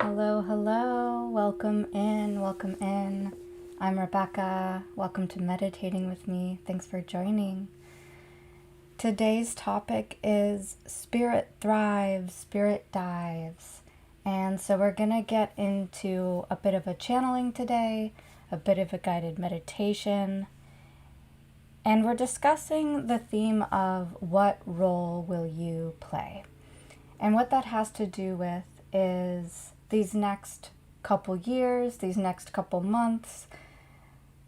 Hello, hello. Welcome in, welcome in. I'm Rebecca. Welcome to Meditating with me. Thanks for joining. Today's topic is Spirit Thrives, Spirit Dives. And so we're going to get into a bit of a channeling today, a bit of a guided meditation. And we're discussing the theme of what role will you play? And what that has to do with is these next couple years, these next couple months,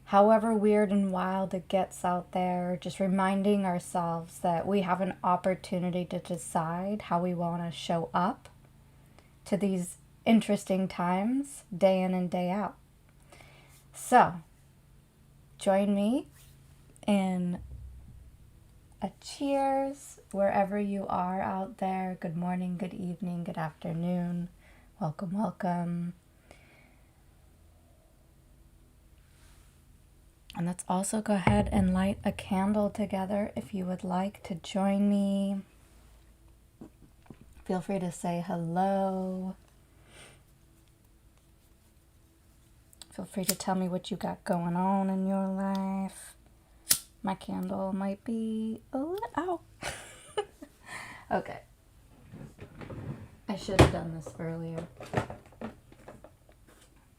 however weird and wild it gets out there, just reminding ourselves that we have an opportunity to decide how we want to show up to these interesting times, day in and day out. So, join me in a cheers wherever you are out there. Good morning, good evening, good afternoon. Welcome, welcome. And let's also go ahead and light a candle together if you would like to join me. Feel free to say hello. Feel free to tell me what you got going on in your life. My candle might be a little out. Okay. I should have done this earlier.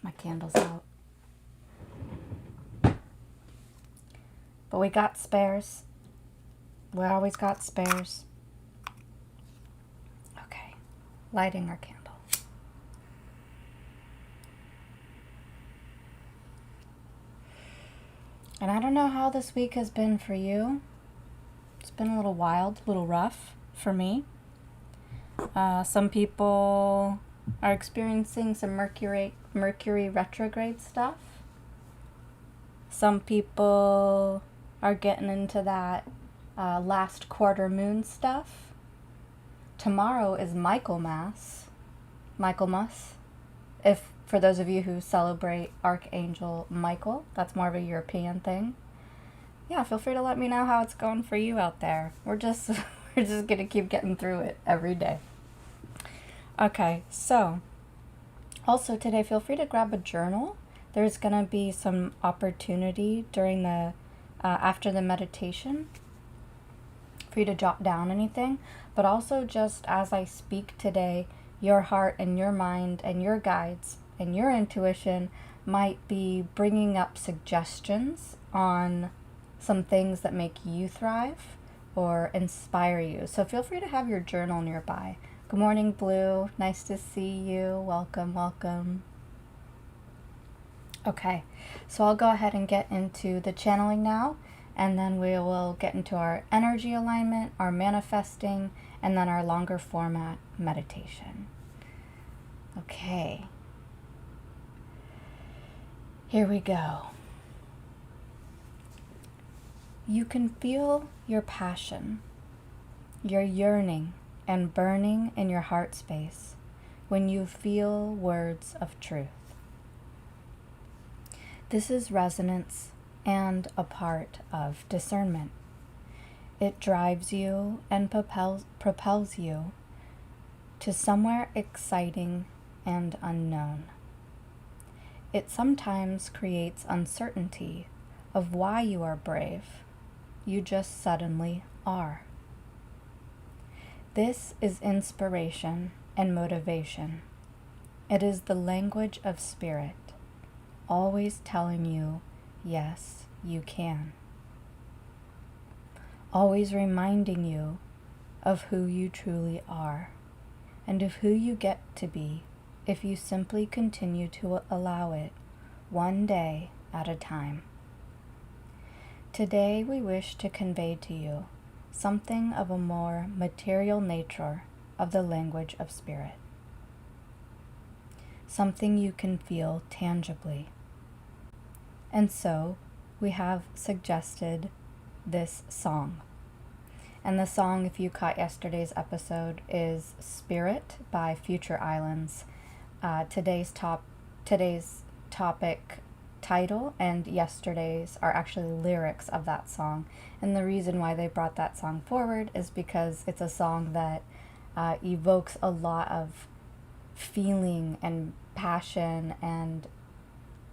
My candle's out. But we got spares. We always got spares. Okay. Lighting our candle. And I don't know how this week has been for you. It's been a little wild, a little rough for me. Some people are experiencing some Mercury retrograde stuff. Some people are getting into that last quarter moon stuff. Tomorrow is Michaelmas. If for those of you who celebrate Archangel Michael, that's more of a European thing. Yeah, feel free to let me know how it's going for you out there. We're just gonna keep getting through it every day. Okay, so also today, feel free to grab a journal. There's gonna be some opportunity during the after the meditation for you to jot down anything, but also just as I speak today, your heart and your mind and your guides and your intuition might be bringing up suggestions on some things that make you thrive or inspire you. So feel free to have your journal nearby. Good morning, Blue. Nice to see you. Welcome, welcome. Okay, so I'll go ahead and get into the channeling now, and then we will get into our energy alignment, our manifesting, and then our longer format meditation. Okay. Here we go. You can feel your passion, your yearning and burning in your heart space when you feel words of truth. This is resonance and a part of discernment. It drives you and propels you to somewhere exciting and unknown. It sometimes creates uncertainty of why you are brave. You just suddenly are. This is inspiration and motivation. It is the language of spirit, always telling you, yes, you can. Always reminding you of who you truly are and of who you get to be if you simply continue to allow it, one day at a time. Today we wish to convey to you something of a more material nature of the language of spirit. Something you can feel tangibly. And so we have suggested this song. And the song, if you caught yesterday's episode, is Spirit by Future Islands. Today's topic title and yesterday's are actually lyrics of that song. And the reason why they brought that song forward is because it's a song that evokes a lot of feeling and passion and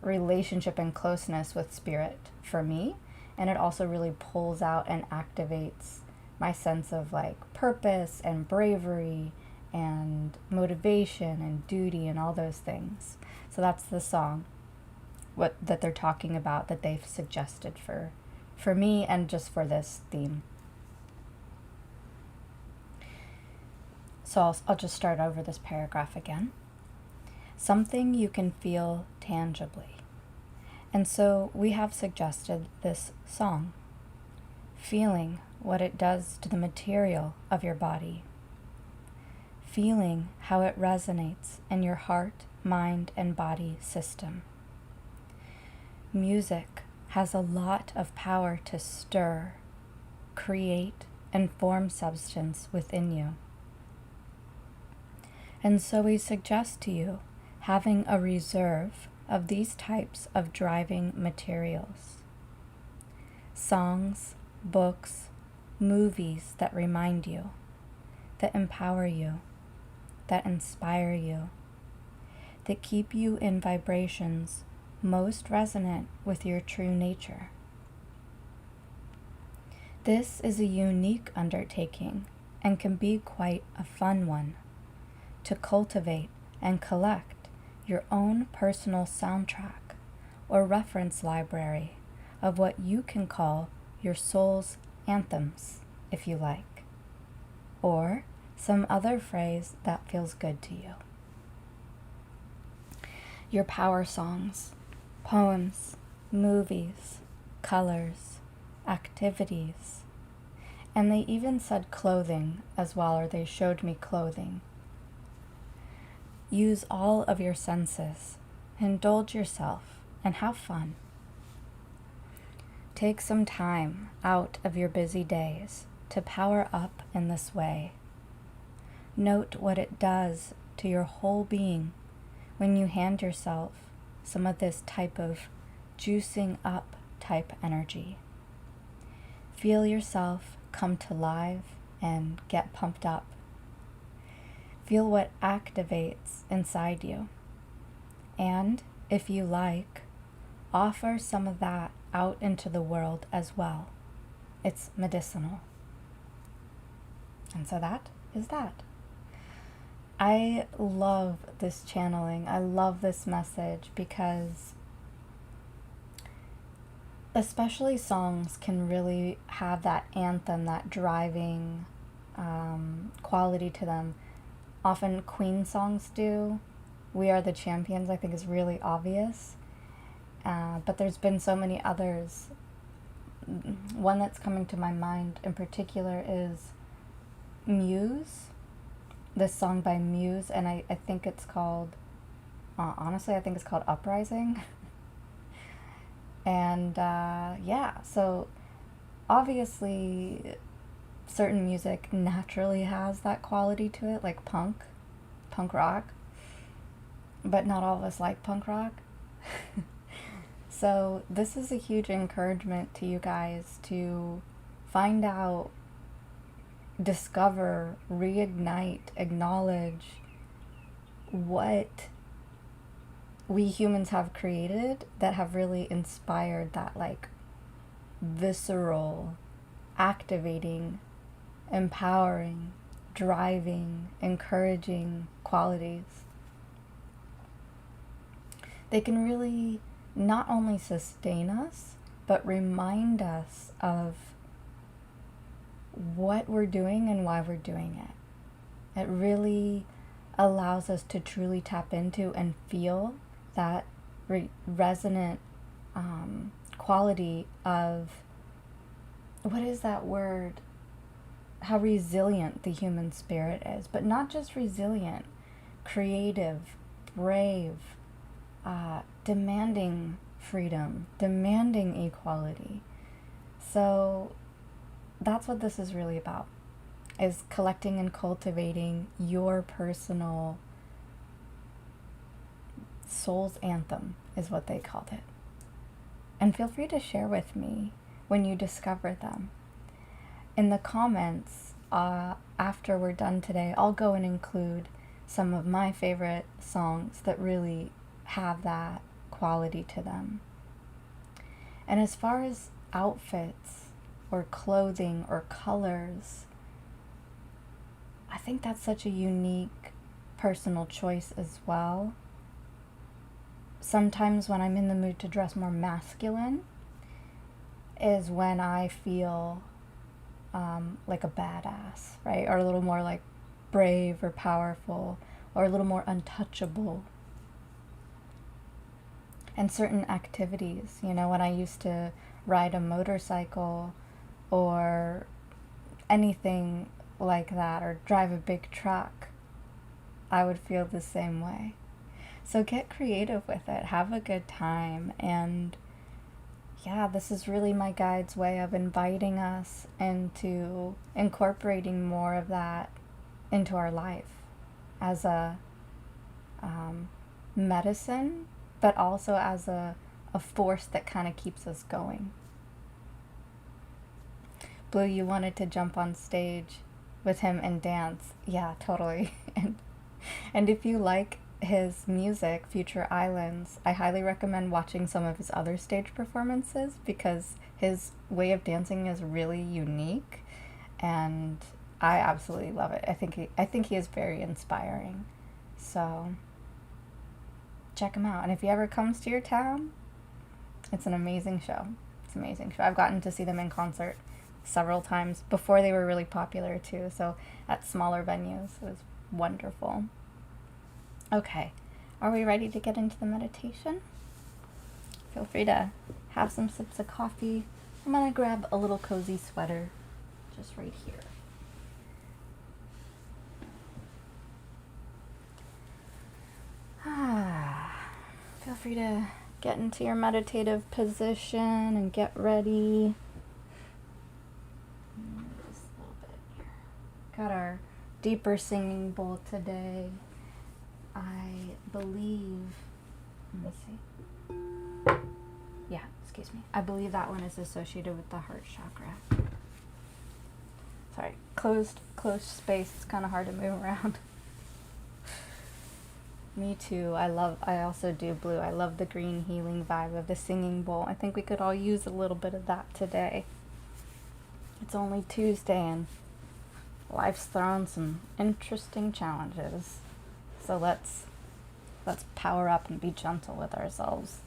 relationship and closeness with spirit for me. And it also really pulls out and activates my sense of like purpose and bravery and motivation and duty and all those things. So that's the song that they're talking about, that they've suggested for me and just for this theme. So I'll just start over this paragraph again. Something you can feel tangibly. And so we have suggested this song, feeling what it does to the material of your body, feeling how it resonates in your heart, mind, and body system. Music has a lot of power to stir, create, and form substance within you. And so we suggest to you having a reserve of these types of driving materials. Songs, books, movies that remind you, that empower you, that inspire you, that keep you in vibrations most resonant with your true nature. This is a unique undertaking and can be quite a fun one, to cultivate and collect your own personal soundtrack or reference library of what you can call your soul's anthems, if you like, or some other phrase that feels good to you. Your power songs, poems, movies, colors, activities, and they even said clothing as well, or they showed me clothing. Use all of your senses, indulge yourself, and have fun. Take some time out of your busy days to power up in this way. Note what it does to your whole being when you hand yourself some of this type of juicing up type energy. Feel yourself come to life and get pumped up. Feel what activates inside you. And if you like, offer some of that out into the world as well. It's medicinal. And so that is that. I love this channeling. I love this message because especially songs can really have that anthem, that driving quality to them. Often Queen songs do. We Are the Champions, I think, is really obvious. But there's been so many others. One that's coming to my mind in particular is Muse. This song by Muse, and I think it's called, honestly, I think it's called Uprising. And yeah, so obviously certain music naturally has that quality to it, like punk rock, but not all of us like punk rock. So this is a huge encouragement to you guys to find out, discover, reignite, acknowledge what we humans have created that have really inspired that like visceral, activating, empowering, driving, encouraging qualities. They can really not only sustain us, but remind us of what we're doing and why we're doing it. It really allows us to truly tap into and feel that resonant quality of, what is that word? How resilient the human spirit is, but not just resilient, creative, brave, demanding freedom, demanding equality. So that's what this is really about, is collecting and cultivating your personal soul's anthem, is what they called it. And feel free to share with me when you discover them. In the comments, after we're done today, I'll go and include some of my favorite songs that really have that quality to them. And as far as outfits or clothing or colors, I think that's such a unique personal choice as well. Sometimes when I'm in the mood to dress more masculine is when I feel like a badass, right? Or a little more like brave or powerful, or a little more untouchable. And certain activities, when I used to ride a motorcycle or anything like that, or drive a big truck, I would feel the same way. So get creative with it, have a good time, and yeah, this is really my guide's way of inviting us into incorporating more of that into our life as a medicine, but also as a force that kind of keeps us going. Blue, you wanted to jump on stage with him and dance. Yeah, totally. And if you like his music, Future Islands, I highly recommend watching some of his other stage performances because his way of dancing is really unique, and I absolutely love it. I think he is very inspiring. So check him out. And if he ever comes to your town, it's an amazing show. It's an amazing show. I've gotten to see them in concert several times before they were really popular too. So at smaller venues, it was wonderful. Okay, are we ready to get into the meditation? Feel free to have some sips of coffee. I'm gonna grab a little cozy sweater just right here. Feel free to get into your meditative position and get ready. Just a little bit here. Got our deeper singing bowl today. I believe, let me see. Yeah, excuse me. I believe that one is associated with the heart chakra. Sorry, closed space. It's kind of hard to move around. Me too. I also do blue. I love the green healing vibe of the singing bowl. I think we could all use a little bit of that today. It's only Tuesday and life's thrown some interesting challenges. So let's power up and be gentle with ourselves.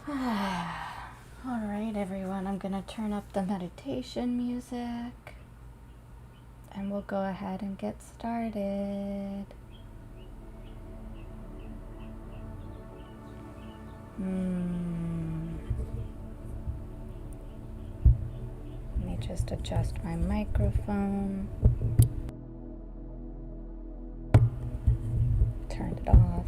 All right, everyone, I'm gonna turn up the meditation music and we'll go ahead and get started. Let me just adjust my microphone. Turned it off.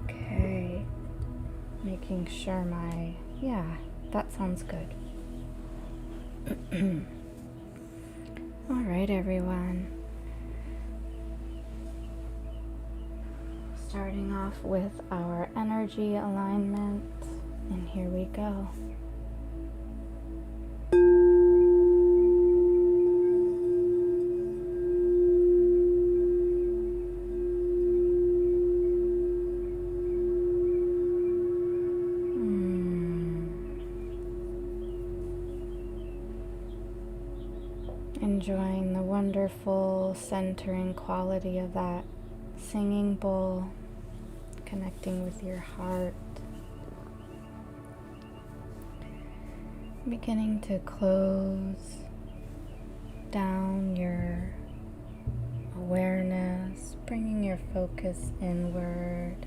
Okay. Making sure that sounds good. All right, everyone. Starting off with our energy alignment, and here we go. Enjoying the wonderful centering quality of that singing bowl, connecting with your heart, beginning to close down your awareness, bringing your focus inward.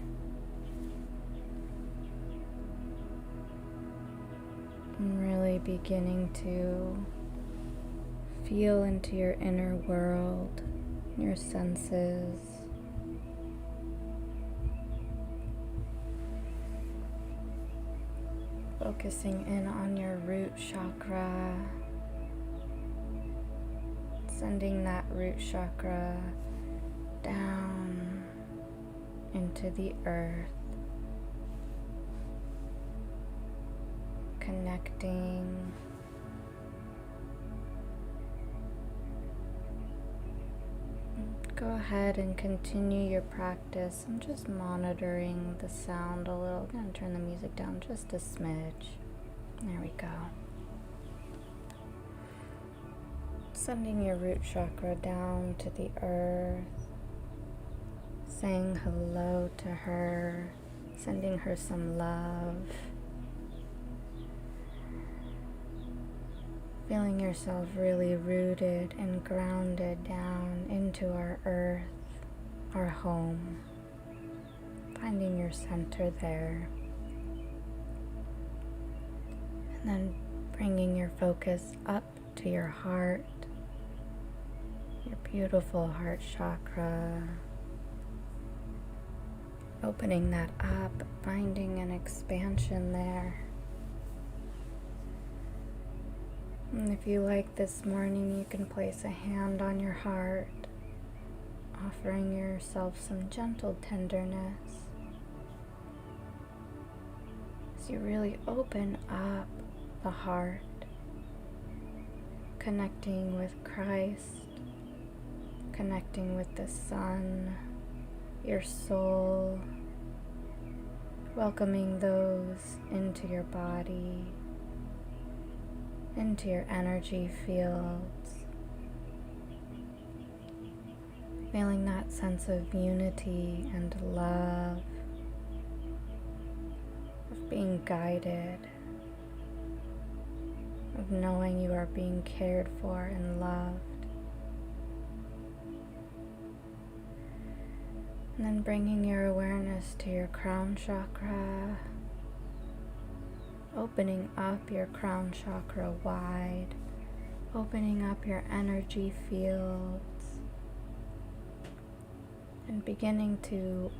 And really beginning to feel into your inner world, your senses. Focusing in on your root chakra, sending that root chakra down into the earth, connecting go ahead and continue your practice. I'm just monitoring the sound a little. I'm going to turn the music down just a smidge. There we go. Sending your root chakra down to the earth, saying hello to her, sending her some love. Feeling yourself really rooted and grounded down into our earth, our home. Finding your center there. And then bringing your focus up to your heart, your beautiful heart chakra. Opening that up, finding an expansion there. And if you like this morning, you can place a hand on your heart, offering yourself some gentle tenderness as you really open up the heart, connecting with Christ, connecting with the sun, your soul, welcoming those into your body, into your energy fields, feeling that sense of unity and love, of being guided, of knowing you are being cared for and loved. And then bringing your awareness to your crown chakra, opening up your crown chakra wide, opening up your energy fields, and beginning to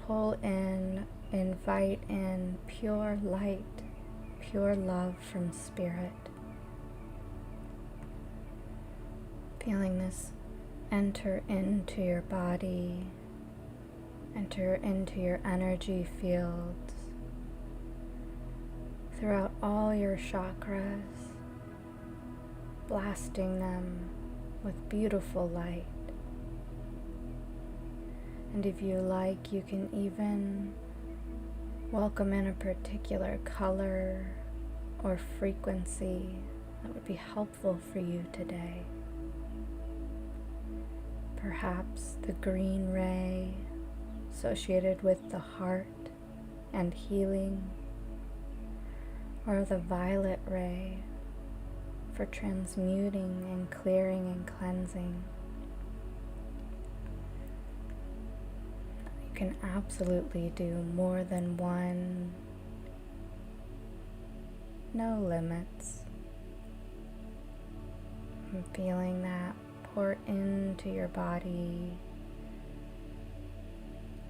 pull in, invite in pure light, pure love from Spirit. Feeling this enter into your body, enter into your energy fields, throughout all your chakras, blasting them with beautiful light. And if you like, you can even welcome in a particular color or frequency that would be helpful for you today. Perhaps the green ray associated with the heart and healing, or the violet ray for transmuting and clearing and cleansing. You can absolutely do more than one. No limits. I'm feeling that pour into your body,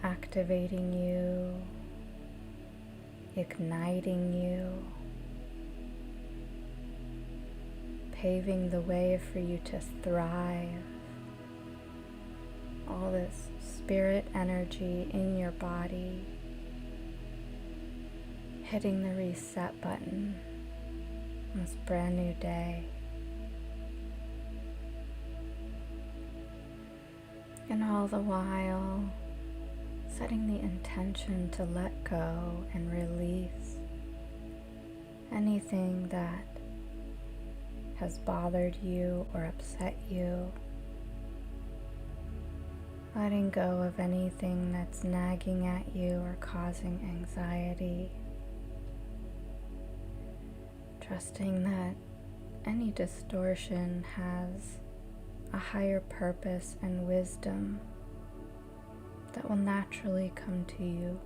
activating you, igniting you, paving the way for you to thrive. All this spirit energy in your body, hitting the reset button on this brand new day. And all the while, setting the intention to let go and release anything that has bothered you or upset you. Letting go of anything that's nagging at you or causing anxiety. Trusting that any distortion has a higher purpose and wisdom that will naturally come to you.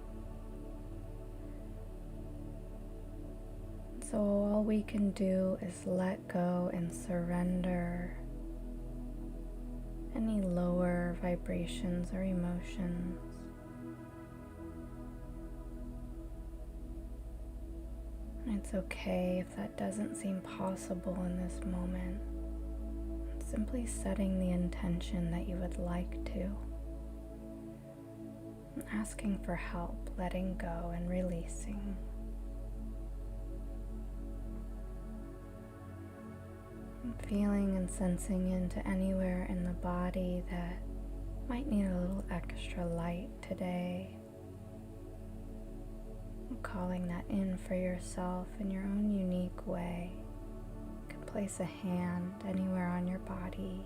So all we can do is let go and surrender any lower vibrations or emotions. And it's okay if that doesn't seem possible in this moment. Simply setting the intention that you would like to. And asking for help, letting go and releasing. And feeling and sensing into anywhere in the body that might need a little extra light today. I'm calling that in for yourself in your own unique way. You can place a hand anywhere on your body.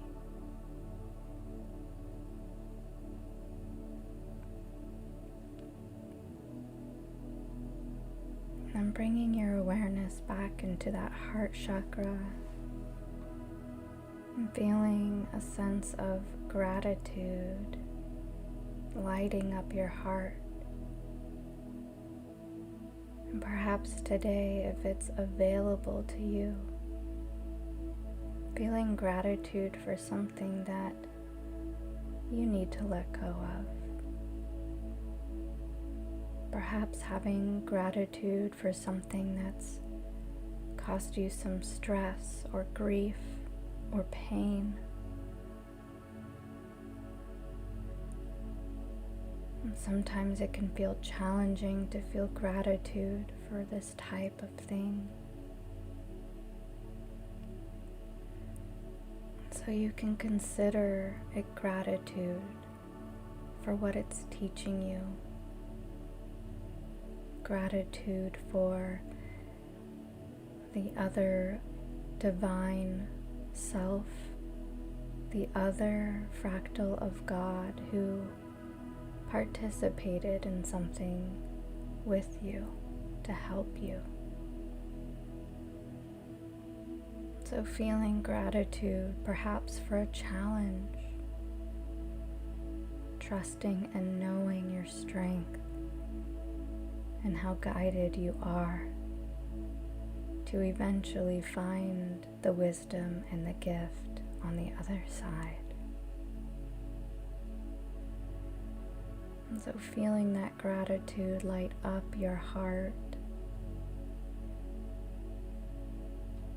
And bringing your awareness back into that heart chakra and feeling a sense of gratitude lighting up your heart. And perhaps today, if it's available to you, feeling gratitude for something that you need to let go of. Perhaps having gratitude for something that's caused you some stress or grief or pain. And sometimes it can feel challenging to feel gratitude for this type of thing. So you can consider it gratitude for what it's teaching you. Gratitude for the other divine self, the other fractal of God who participated in something with you to help you. So feeling gratitude perhaps for a challenge, trusting and knowing your strength and how guided you are to eventually find the wisdom and the gift on the other side. And so feeling that gratitude light up your heart,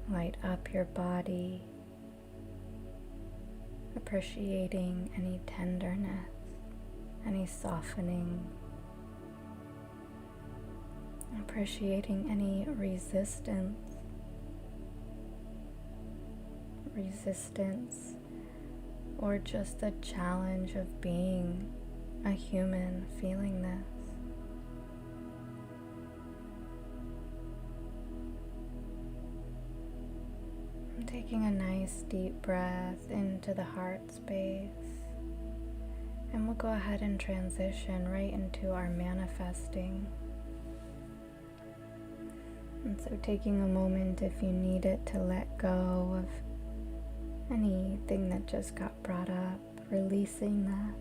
light up your body, appreciating any tenderness, any softening, appreciating any resistance or just the challenge of being a human feeling this. I'm taking a nice deep breath into the heart space, and we'll go ahead and transition right into our manifesting. And so taking a moment, if you need it, to let go of anything that just got brought up, releasing that.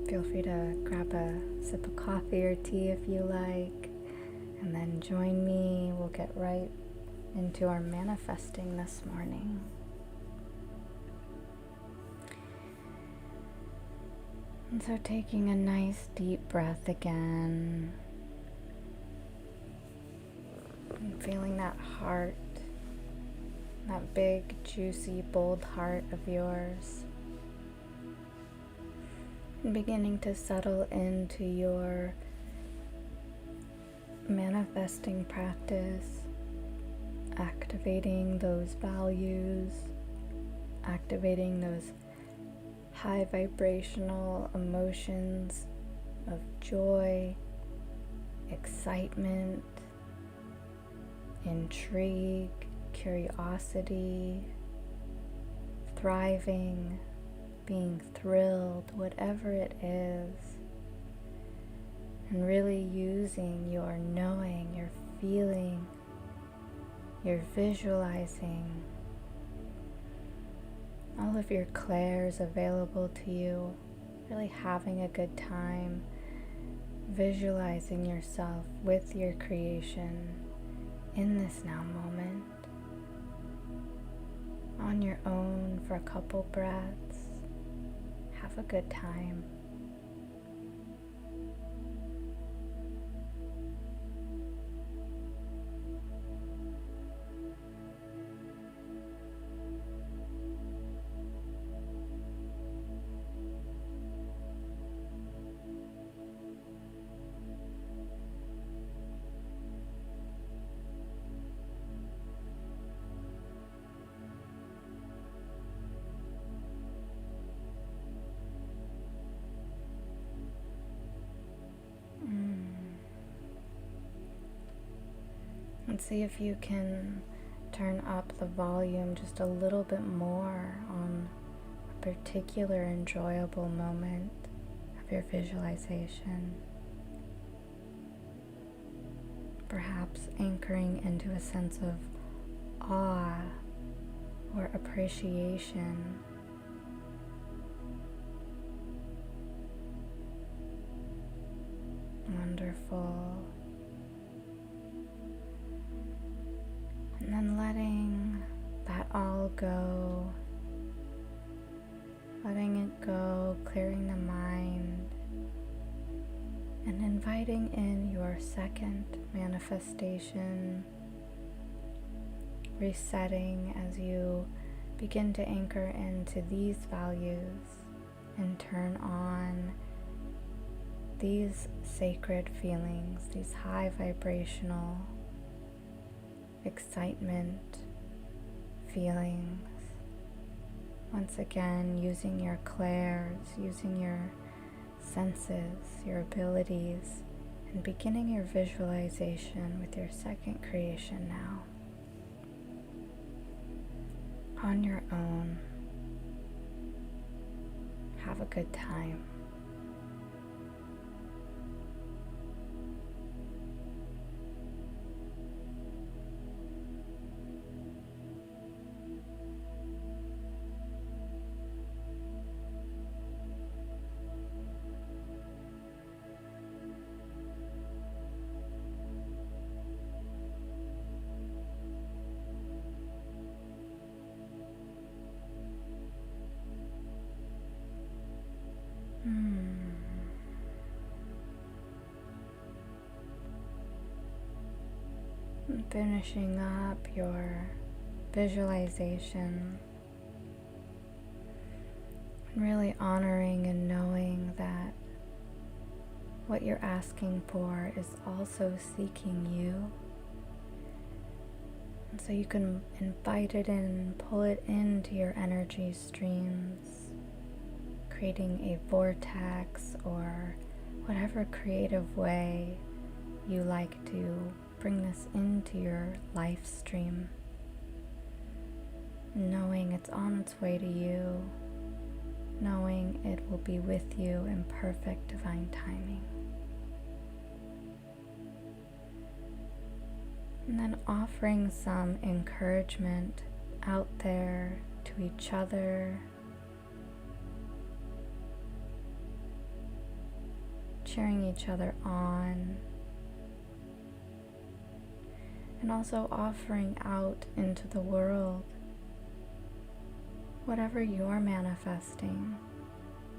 Feel free to grab a sip of coffee or tea if you like, and then join me. We'll get right into our manifesting this morning. And so taking a nice deep breath again, and feeling that heart, that big, juicy, bold heart of yours, and beginning to settle into your manifesting practice, activating those values, activating those high vibrational emotions of joy, excitement, intrigue, curiosity, thriving, being thrilled, whatever it is, and really using your knowing, your feeling, your visualizing, all of your clairs available to you, really having a good time visualizing yourself with your creation in this now moment, on your own for a couple breaths. Have a good time. And see if you can turn up the volume just a little bit more on a particular enjoyable moment of your visualization. Perhaps anchoring into a sense of awe or appreciation. Wonderful. And then letting that all go, letting it go, clearing the mind, and inviting in your second manifestation, resetting as you begin to anchor into these values and turn on these sacred feelings, these high vibrational excitement feelings. Once again, using your clairs, using your senses, your abilities, and beginning your visualization with your second creation now. On your own. Have a good time. Finishing up your visualization, and really honoring and knowing that what you're asking for is also seeking you. And so you can invite it in, pull it into your energy streams, creating a vortex or whatever creative way you like to bring this into your life stream, knowing it's on its way to you, knowing it will be with you in perfect divine timing. And then offering some encouragement out there to each other, cheering each other on, and also offering out into the world whatever you're manifesting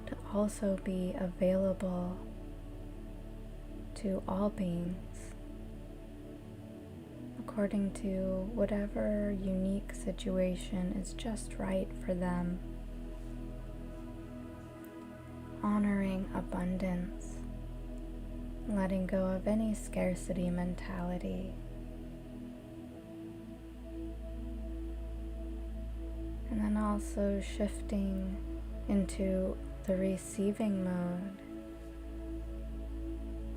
to also be available to all beings according to whatever unique situation is just right for them. Honoring abundance, letting go of any scarcity mentality. And then also shifting into the receiving mode,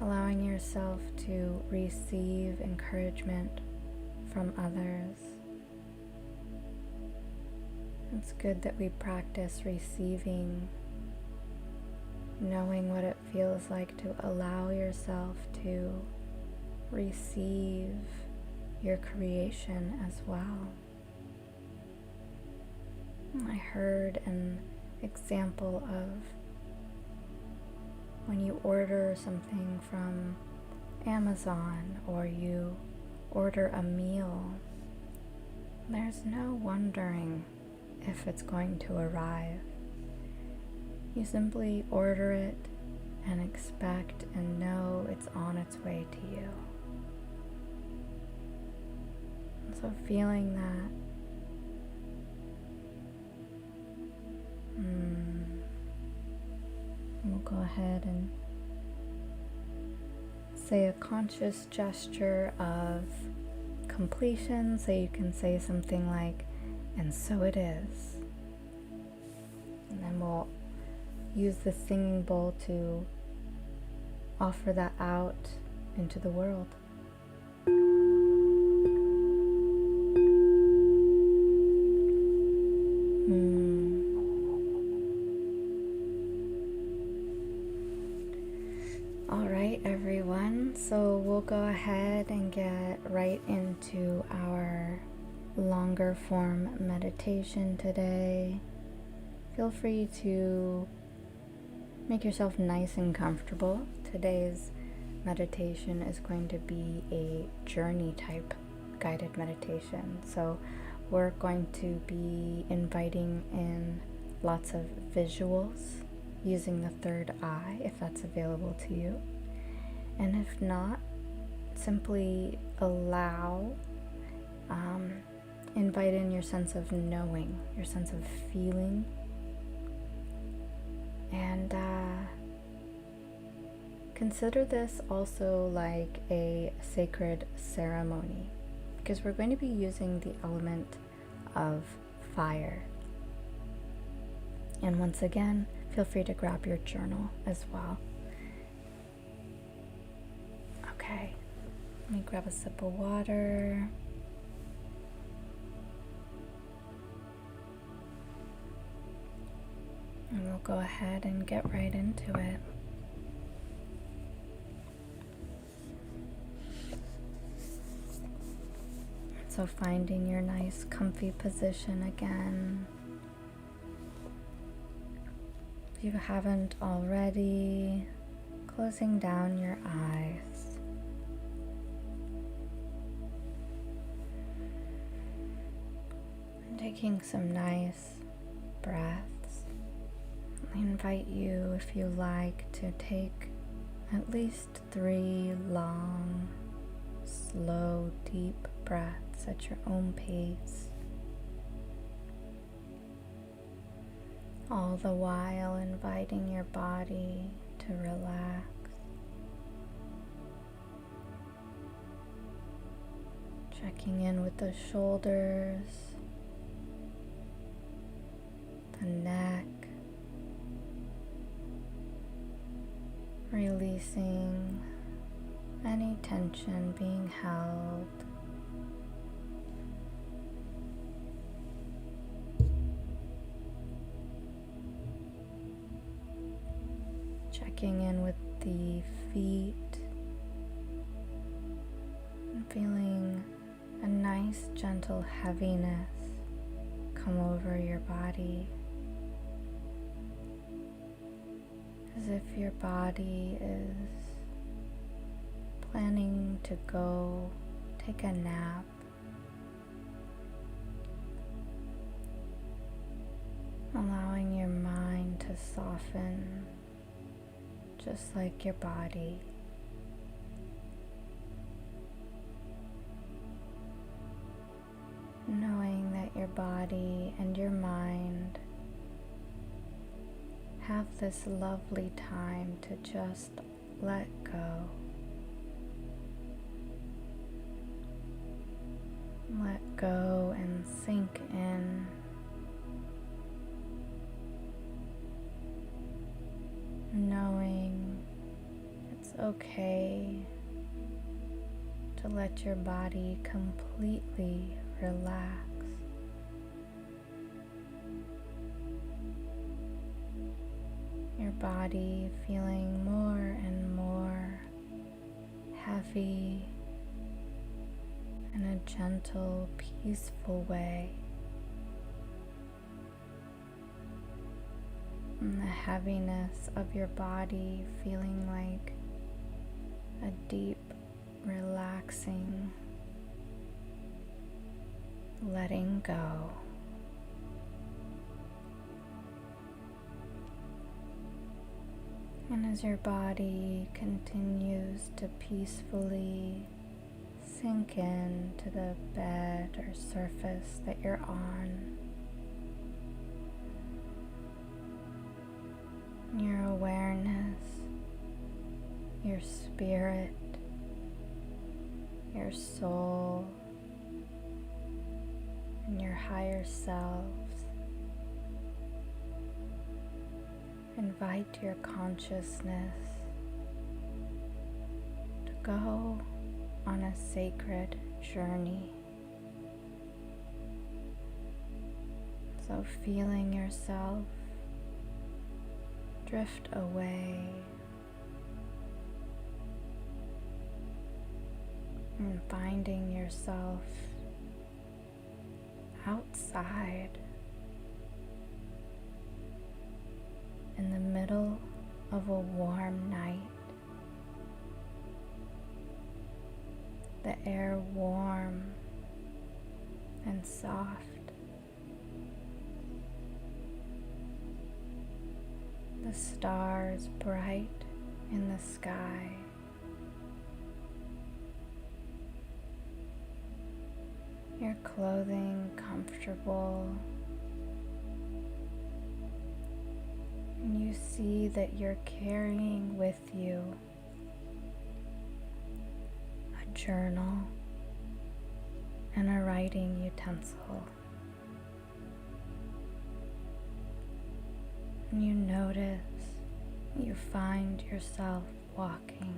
allowing yourself to receive encouragement from others. It's good that we practice receiving, knowing what it feels like to allow yourself to receive your creation as well. I heard an example of when you order something from Amazon or you order a meal, there's no wondering if it's going to arrive. You simply order it and expect and know it's on its way to you. And so feeling that we'll go ahead and say a conscious gesture of completion, so you can say something like, "And so it is." And then we'll use the singing bowl to offer that out into the world. and get right into our longer form meditation today. Feel free to make yourself nice and comfortable. Today's meditation is going to be a journey type guided meditation. So we're going to be inviting in lots of visuals using the third eye, if that's available to you. And if not, simply invite in your sense of knowing, your sense of feeling, and consider this also like a sacred ceremony, because we're going to be using the element of fire. And once again, feel free to grab your journal as well. Okay, let me grab a sip of water. And we'll go ahead and get right into it. So finding your nice comfy position again. If you haven't already, closing down your eyes. And taking some nice breaths. I invite you, if you like, to take at least 3 long, slow, deep breaths at your own pace, all the while inviting your body to relax. Checking in with the shoulders, the neck, releasing any tension being held. Checking in with the feet and feeling a nice gentle heaviness come over your body, as if your body is planning to go take a nap. Allowing your mind to soften just like your body. Knowing that your body and your mind have this lovely time to just let go. Let go and sink in. Knowing it's okay to let your body completely relax. Your body feeling more and more heavy in a gentle, peaceful way. And the heaviness of your body feeling like a deep, relaxing, letting go. And as your body continues to peacefully sink into the bed or surface that you're on, your awareness, your spirit, your soul, and your higher selves invite your consciousness to go on a sacred journey. So feeling yourself drift away and finding yourself outside in the middle of a warm night. The air warm and soft. The stars bright in the sky. Your clothing comfortable. And you see that you're carrying with you a journal and a writing utensil. And you notice you find yourself walking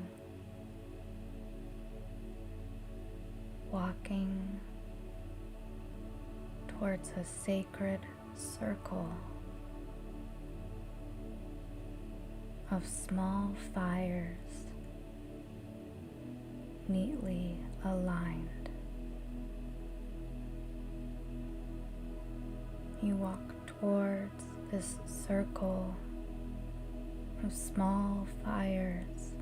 towards a sacred circle of small fires neatly aligned. You walk towards this circle of small fires,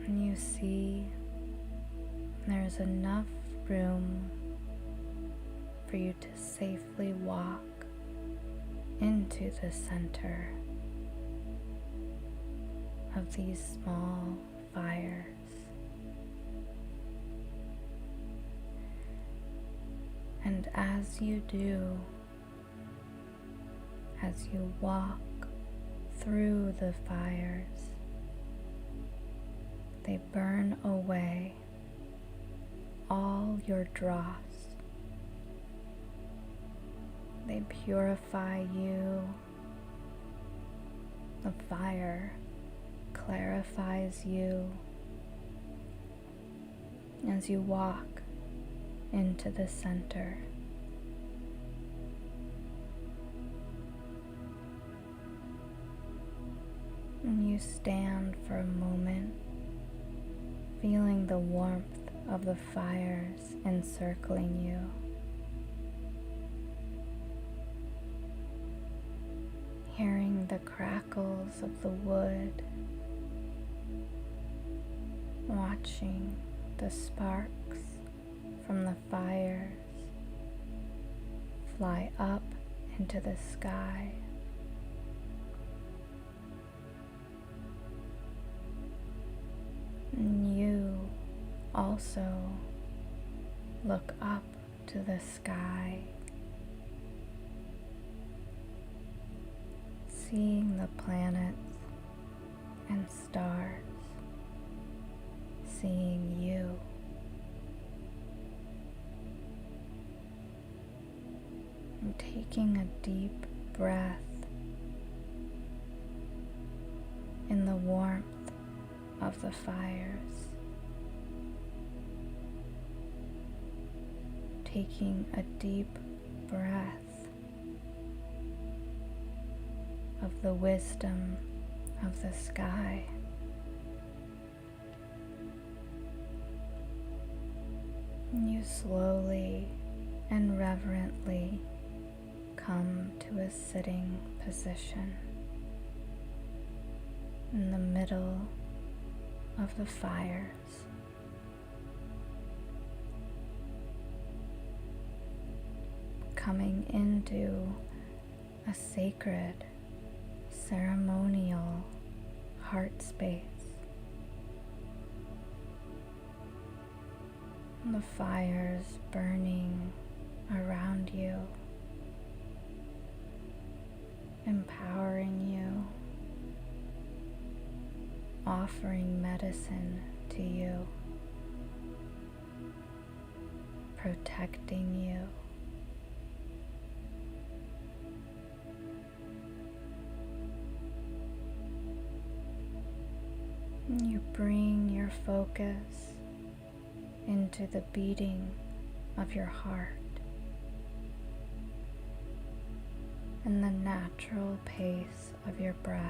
and you see there's enough room for you to safely walk into the center of these small fires. And as you do, as you walk through the fires, they burn away all your dross. They purify you. The fire clarifies you as you walk into the center. And you stand for a moment, feeling the warmth of the fires encircling you. Hearing the crackles of the wood, watching the sparks from the fires fly up into the sky. And you also look up to the sky, seeing the planets and stars, seeing you. And taking a deep breath in the warmth of the fires. Taking a deep breath of the wisdom of the sky. And you slowly and reverently come to a sitting position in the middle of the fires. Coming into a sacred, ceremonial heart space. The fires burning around you, empowering you, offering medicine to you, protecting you. You bring your focus into the beating of your heart and the natural pace of your breath.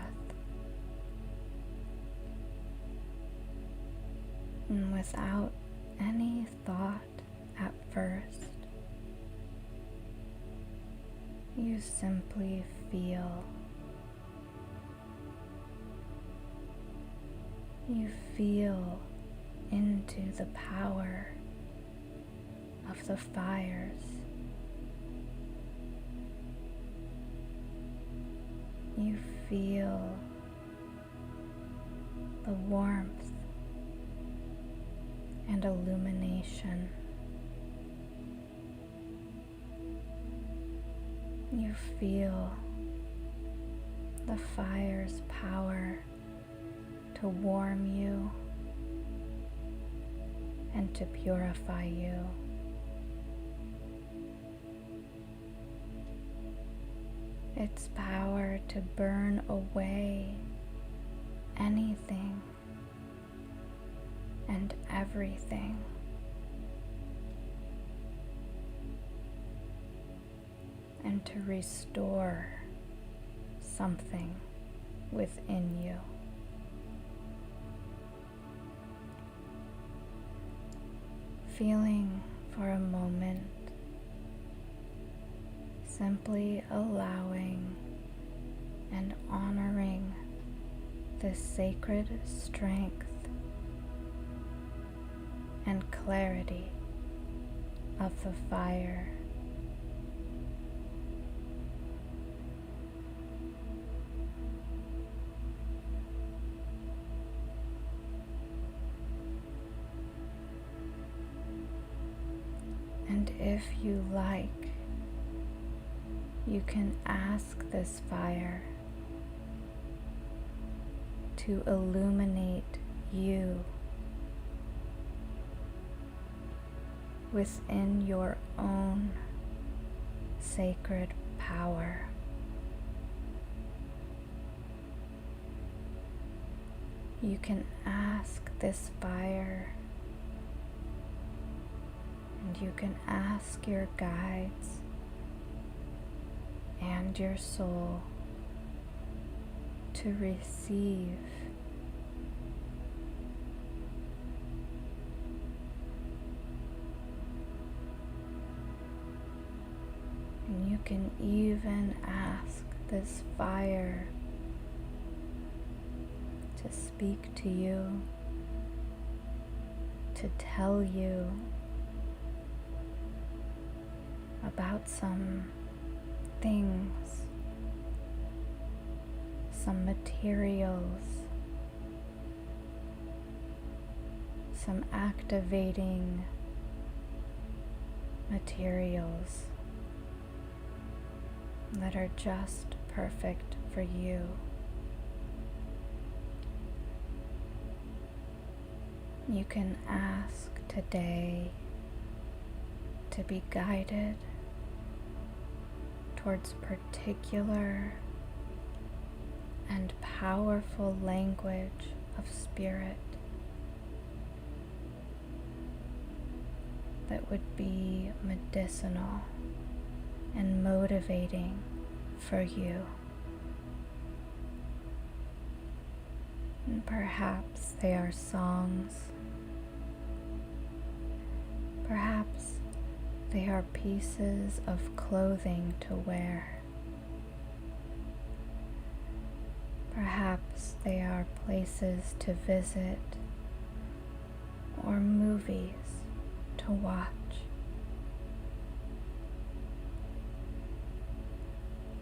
And without any thought at first, you simply feel. You feel into the power of the fires. You feel the warmth and illumination. You feel the fire's power to warm you and to purify you. Its power to burn away anything and everything and to restore something within you. Feeling for a moment, simply allowing and honoring this sacred strength and clarity of the fire. And if you like, you can ask this fire to illuminate you within your own sacred power. You can ask this fire, and you can ask your guides and your soul to receive and you can even ask this fire to speak to you, to tell you about some things, some materials, some activating materials that are just perfect for you. You can ask today to be guided towards particular and powerful language of spirit that would be medicinal and motivating for you. And perhaps they are songs, perhaps they are pieces of clothing to wear. Perhaps they are places to visit or movies to watch.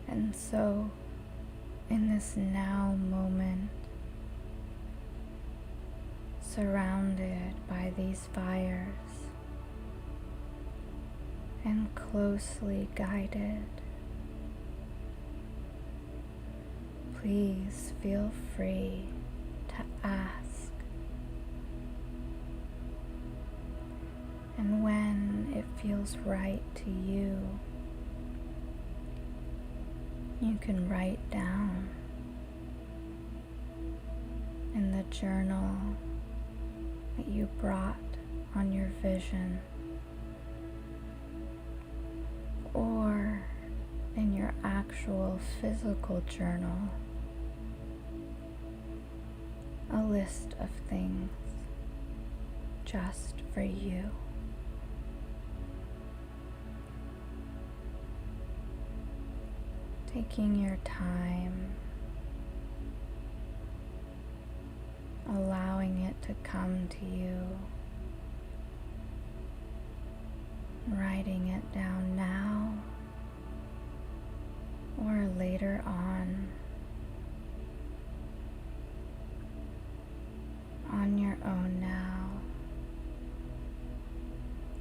And so, in this now moment, surrounded by these fires and closely guided, please feel free to ask. And when it feels right to you, you can write down in the journal that you brought on your vision, or in your actual physical journal, a list of things just for you. Taking your time, allowing it to come to you, writing it down now or later on your own now,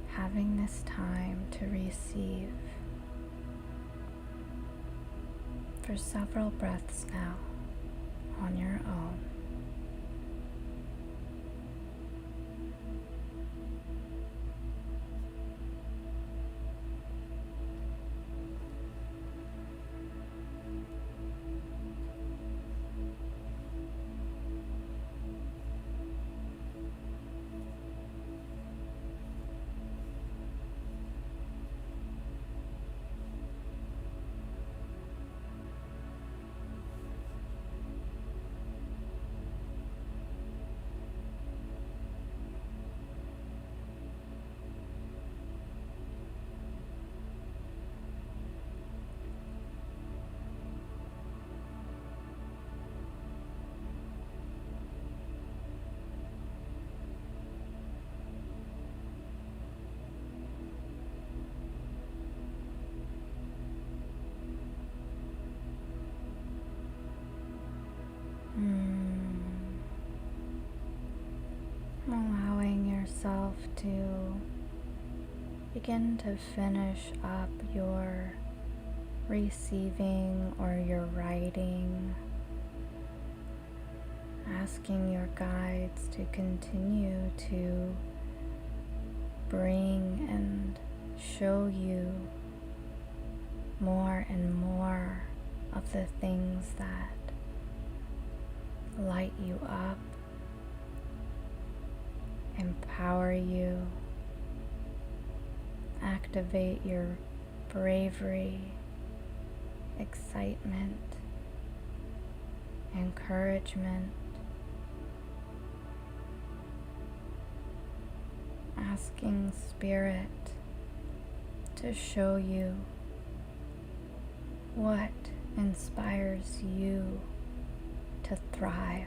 having this time to receive for several breaths now on your own. Allowing yourself to begin to finish up your receiving or your writing, asking your guides to continue to bring and show you more and more of the things that light you up, empower you, activate your bravery, excitement, encouragement, asking Spirit to show you what inspires you to thrive.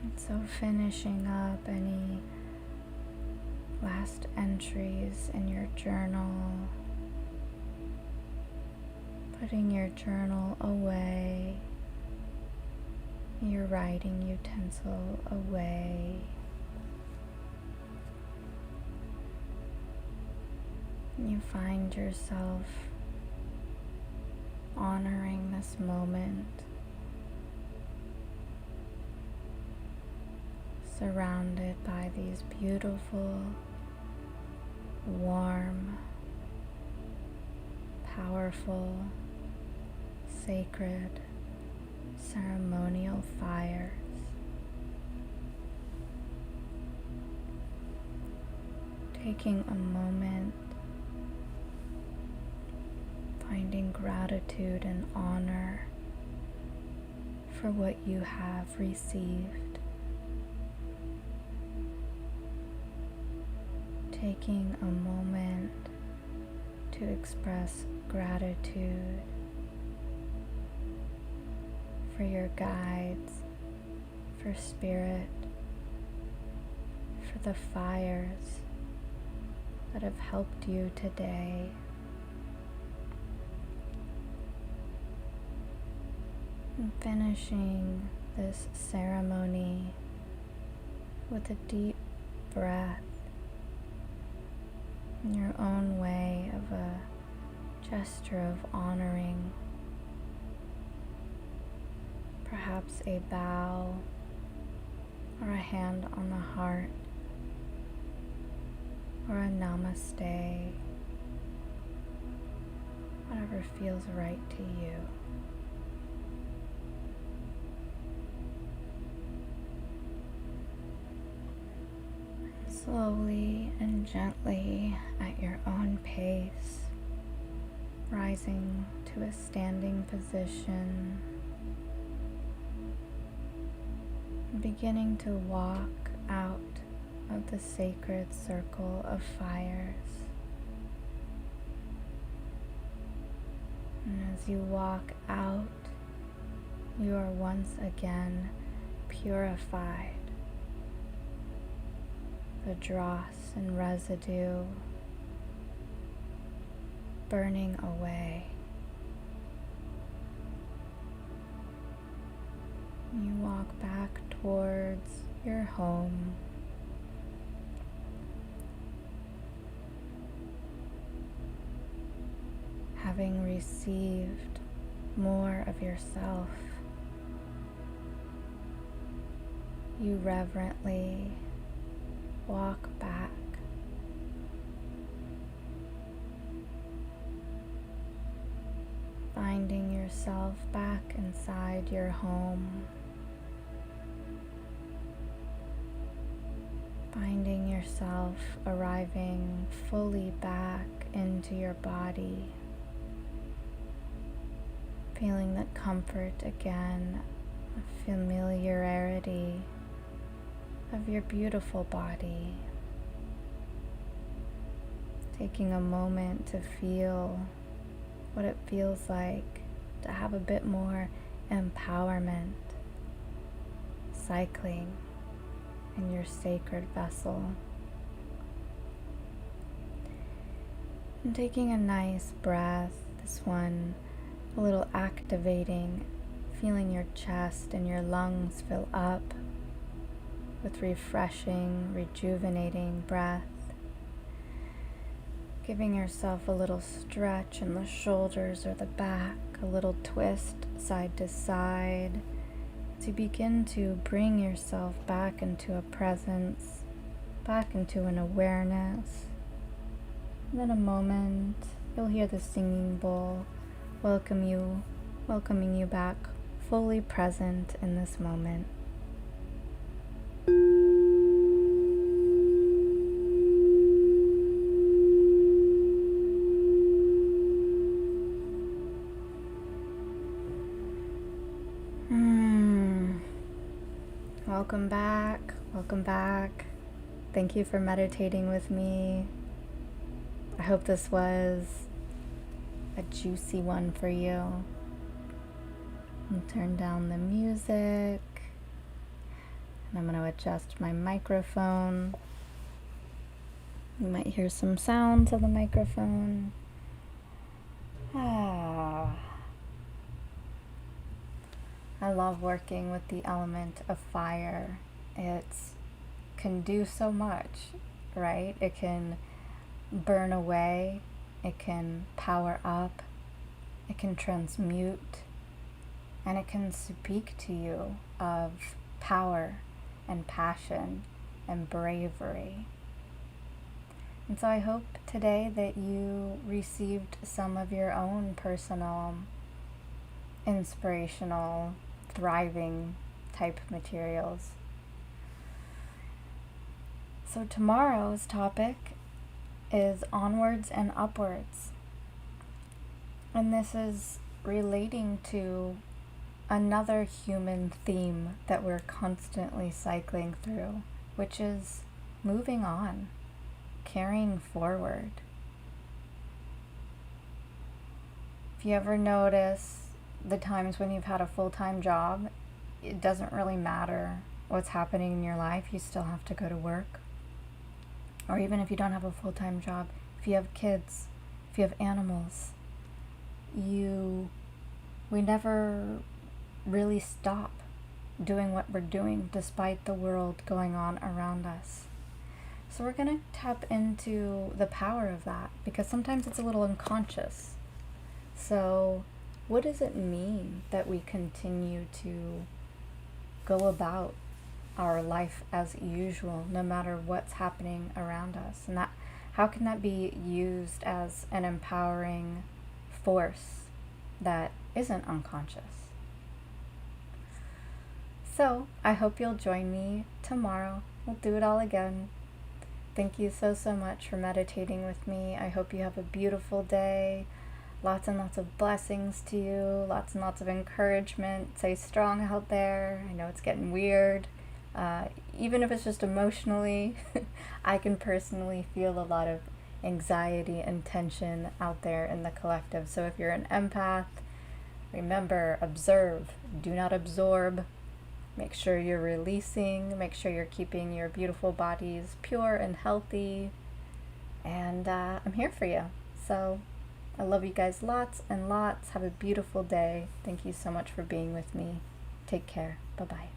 And so finishing up any last entries in your journal, putting your journal away, your writing utensil away. You find yourself honoring this moment, surrounded by these beautiful, warm, powerful, sacred, ceremonial fires. Taking a moment, finding gratitude and honor for what you have received. Taking a moment to express gratitude for your guides, for Spirit, for the fires that have helped you today. And finishing this ceremony with a deep breath in your own way of a gesture of honoring, perhaps a bow or a hand on the heart or a namaste, whatever feels right to you. Slowly and gently at your own pace, rising to a standing position, beginning to walk out of the sacred circle of fires. And as you walk out, you are once again purified. The dross and residue burning away. You walk back towards your home. Having received more of yourself, you reverently walk back, finding yourself back inside your home, finding yourself arriving fully back into your body, feeling that comfort again, a familiarity of your beautiful body. Taking a moment to feel what it feels like to have a bit more empowerment, cycling in your sacred vessel. And taking a nice breath, this one a little activating, feeling your chest and your lungs fill up with refreshing, rejuvenating breath. Giving yourself a little stretch in the shoulders or the back, a little twist side to side, as you begin to bring yourself back into a presence, back into an awareness. And in a moment, you'll hear the singing bowl welcoming you back, fully present in this moment. Welcome back. Thank you for meditating with me. I hope this was a juicy one for you. I'll turn down the music, and I'm going to adjust my microphone. You might hear some sounds of the microphone. I love working with the element of fire. It can do so much, right? It can burn away, it can power up, it can transmute, and it can speak to you of power and passion and bravery. And so I hope today that you received some of your own personal, inspirational, thriving type materials. So tomorrow's topic is onwards and upwards. And this is relating to another human theme that we're constantly cycling through, which is moving on, carrying forward. If you ever notice the times when you've had a full-time job, it doesn't really matter what's happening in your life, you still have to go to work. Or even if you don't have a full-time job, if you have kids, if you have animals, we never really stop doing what we're doing despite the world going on around us. So we're going to tap into the power of that, because sometimes it's a little unconscious. So what does it mean that we continue to go about our life as usual, no matter what's happening around us? And that, how can that be used as an empowering force that isn't unconscious? So I hope you'll join me tomorrow. We'll do it all again. Thank you so much for meditating with me. I hope you have a beautiful day. Lots and lots of blessings to you, lots and lots of encouragement. Stay strong out there. I know it's getting weird. Even if it's just emotionally, I can personally feel a lot of anxiety and tension out there in the collective. So if you're an empath, remember, observe, do not absorb. Make sure you're releasing, make sure you're keeping your beautiful bodies pure and healthy. And I'm here for you. So I love you guys lots and lots. Have a beautiful day. Thank you so much for being with me. Take care. Bye-bye.